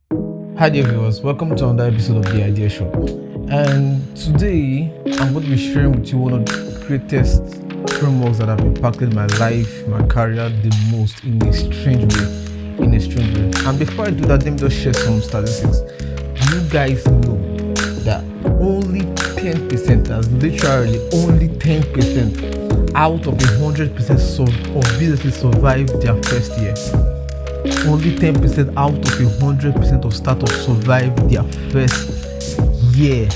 Hi there viewers, welcome to another episode of The Idea Shop. And today I'm going to be sharing with you one of the greatest frameworks that have impacted my life, my career the most in a strange way. And before I do that, let me just share some statistics. Do you guys know that only 10%, that's literally only 10% out of 100% of businesses survive their first year? Only 10% out of 100% of startups survive their first year.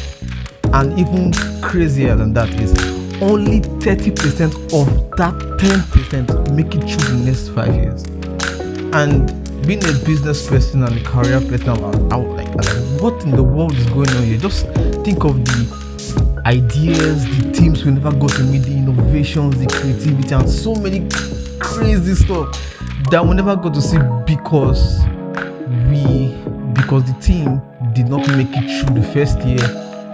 And even crazier than that is only 30% of that 10% make it through the next 5 years. And being a business person and a career person, I'm like, what in the world is going on here? Just think of the ideas, the teams we never got to meet, the innovations, the creativity, and so many crazy stuff that we never got to see because the team did not make it through the first year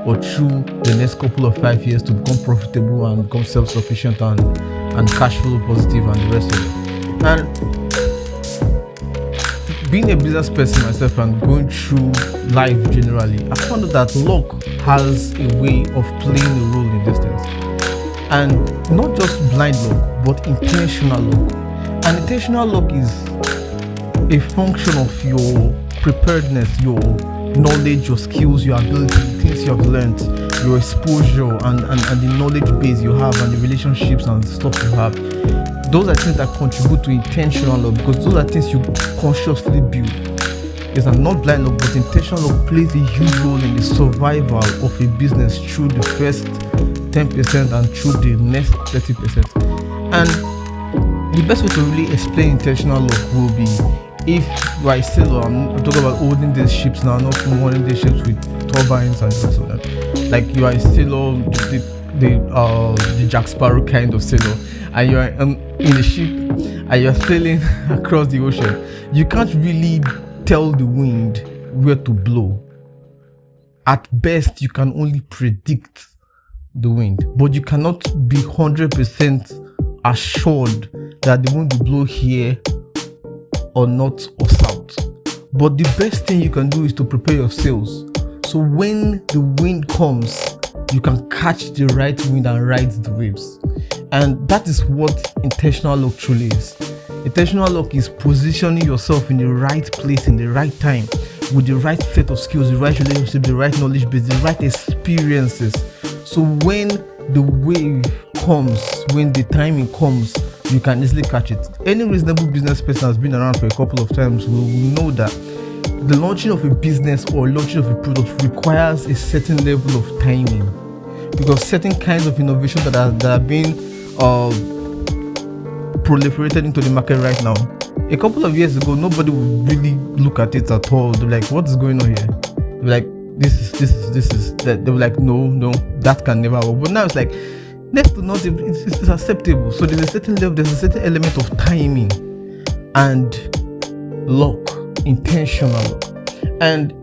or through the next couple of 5 years to become profitable and become self-sufficient and cash flow positive and the rest of it. And being a business person myself and going through life generally, I found out that luck has a way of playing a role in these things. And not just blind luck, but intentional luck. And intentional luck is a function of your preparedness, your knowledge, your skills, your ability, things you have learned, your exposure, and the knowledge base you have, and the relationships and the stuff you have. Those are things that contribute to intentional luck, because those are things you consciously build. Yes, and not blind luck, but intentional luck plays a huge role in the survival of a business through the first 10% and through the next 30%. And the best way to really explain intentional luck will be if you are a sailor. I'm talking about holding these ships now, not holding these ships with turbines and the rest of them. Like you are a sailor, the Jack Sparrow kind of sailor, and you are in a ship and you are sailing across the ocean. You can't really tell the wind where to blow. At best, you can only predict the wind, but you cannot be 100% assured that the wind will blow here or north or south. But the best thing you can do is to prepare your sails, so when the wind comes, you can catch the right wind and ride the waves. And that is what intentional luck truly is. Intentional luck is positioning yourself in the right place in the right time with the right set of skills, the right relationship, the right knowledge base, the right experiences. So when the wave comes, when the timing comes, you can easily catch it. Any reasonable business person has been around for a couple of times will know that the launching of a business or launching of a product requires a certain level of timing, because certain kinds of innovation that are being proliferated into the market right now. A couple of years ago, nobody would really look at it at all. They're like, what is going on here? They're like, this is that. They were like, no, that can never work. But now it's like, next to nothing, it's acceptable. So there's a certain level, there's a certain element of timing and luck, intentional luck. And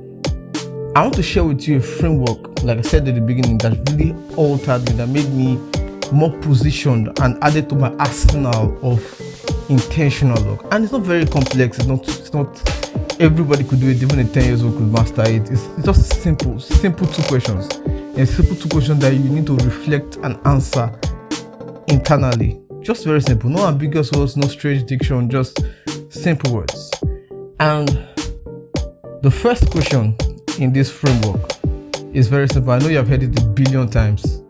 I want to share with you a framework, like I said at the beginning, that really altered me, that made me more positioned and added to my arsenal of intentional luck. And it's not very complex. It's not everybody could do it. Even a 10 years old could master it. It's just simple 2 questions. And simple 2 questions that you need to reflect and answer internally. Just very simple. No ambiguous words, no strange diction, just simple words. And the first question in this framework is very simple. I know you have heard it a billion times.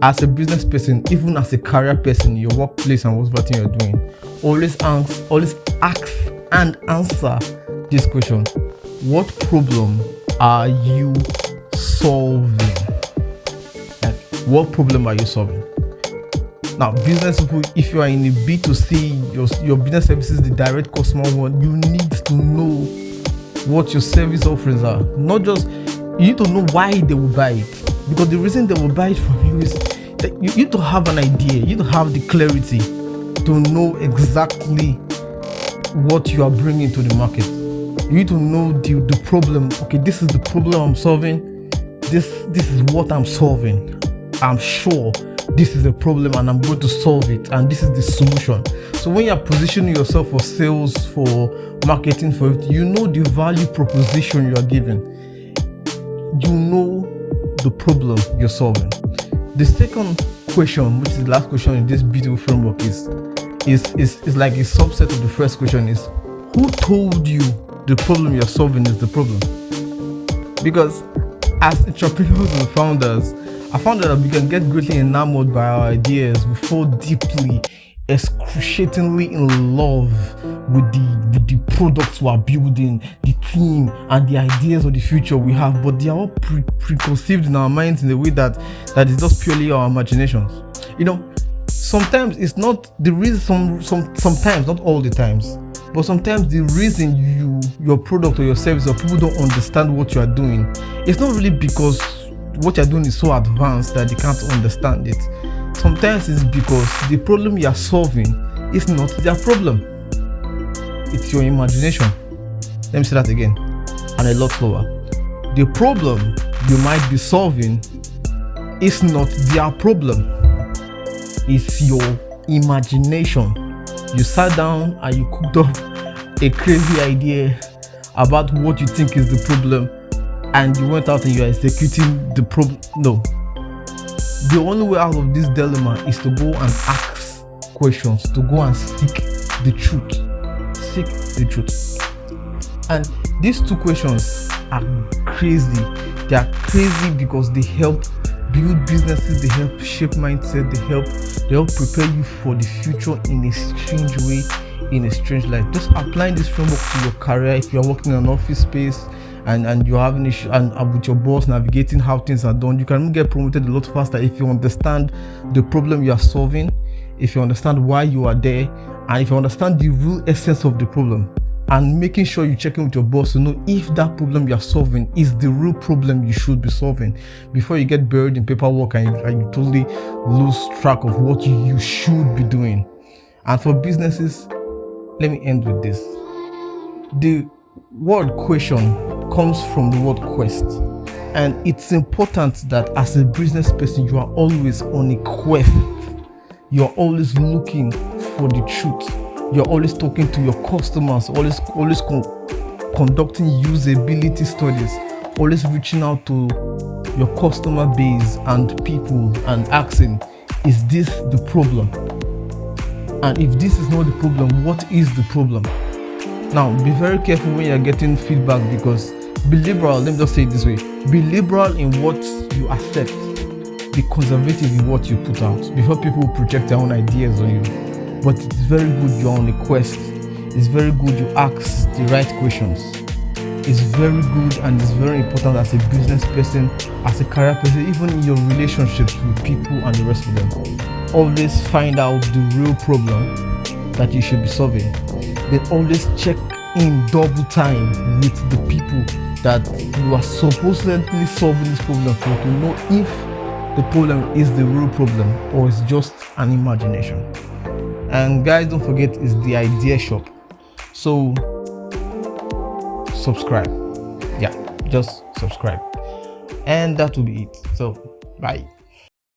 As a business person, even as a career person in your workplace and whatever you're doing, always ask and answer this question: what problem are you solving? Like, what problem are you solving? Now, business people, if you are in a B2C, your business service is the direct customer one, you need to know what your service offerings are. Not just, you need to know why they will buy it. Because the reason they will buy it from you is that you need to have an idea, you need to have the clarity to know exactly what you are bringing to the market. You need to know the problem. Okay, this is the problem I'm solving. This is what I'm solving. I'm sure this is a problem and I'm going to solve it, and this is the solution. So when you're positioning yourself for sales, for marketing for it, you know the value proposition you are giving, you know the problem you're solving. The second question, which is the last question in this beautiful framework, is like a subset of the first question, is who told you the problem you're solving is the problem? Because as entrepreneurs and founders, I found out that we can get greatly enamored by our ideas. We fall deeply, excruciatingly in love with the products we are building, the team, and the ideas of the future we have, but they are all preconceived in our minds in a way that is just purely our imaginations. Sometimes it's not the reason, sometimes, not all the times, but sometimes the reason your product or your service or people don't understand what you are doing, it's not really because what you're doing is so advanced that they can't understand it. Sometimes it's because the problem you are solving is not their problem. It's your imagination. Let me say that again, and a lot slower. The problem you might be solving is not their problem. It's your imagination. You sat down and you cooked up a crazy idea about what you think is the problem, and you went out and you are executing the problem. No. The only way out of this dilemma is to go and ask questions, to go and seek the truth. Seek the truth. And these two questions are crazy. They are crazy because they help build businesses, they help shape mindset, they help prepare you for the future in a strange way, in a strange light. Just applying this framework to your career. If you're working in an office space and you're having issue and with your boss navigating how things are done, you can get promoted a lot faster if you understand the problem you are solving, if you understand why you are there, and if you understand the real essence of the problem, and making sure you check in with your boss to know if that problem you are solving is the real problem you should be solving before you get buried in paperwork and you totally lose track of what you should be doing. And for businesses, let me end with this. The word question comes from the word quest, and it's important that as a business person you are always on a quest. You are always looking for the truth. You're always talking to your customers, always conducting usability studies, always reaching out to your customer base and people and asking, is this the problem? And if this is not the problem, what is the problem? Now, be very careful when you're getting feedback, because be liberal. Let me just say it this way: be liberal in what you accept. Be conservative in what you put out before people project their own ideas on you. But it's very good you're on a quest. It's very good you ask the right questions. It's very good and it's very important as a business person, as a career person, even in your relationships with people and the rest of them. Always find out the real problem that you should be solving. Then always check in double time with the people that you are supposedly solving this problem for, to know if the problem is the real problem or it's just an imagination. And guys, don't forget, it's the Idea Shop. So subscribe. Yeah, just subscribe. And that will be it. So bye.